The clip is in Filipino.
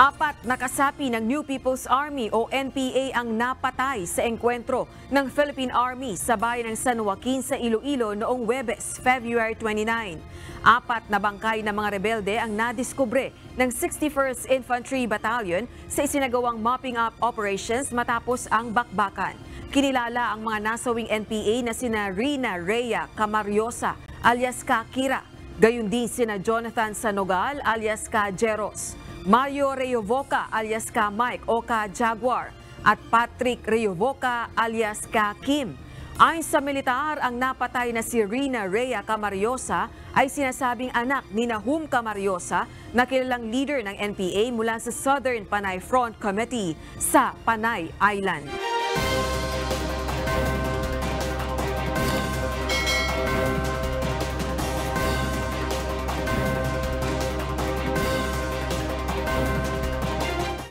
4 na kasapi ng New People's Army o NPA ang napatay sa engkwentro ng Philippine Army sa bayan ng San Joaquin sa Iloilo noong Huwebes, February 29. 4 na bangkay ng mga rebelde ang nadiskubre ng 61st Infantry Battalion sa isinagawang mopping up operations matapos ang bakbakan. Kinilala ang mga nasawing NPA na sina Rina Rhea Camariosa alias Kakira, gayon din sina Jonathan Sanogal alias Kajeros, Mario Reyovoca alias Ka Mike o Ka Jaguar at Patrick Reyovoca alias Ka Kim. Ayon sa militar, ang napatay na si Rina Rhea Camariosa ay sinasabing anak ni Nahum Camariosa na kilalang leader ng NPA mula sa Southern Panay Front Committee sa Panay Island.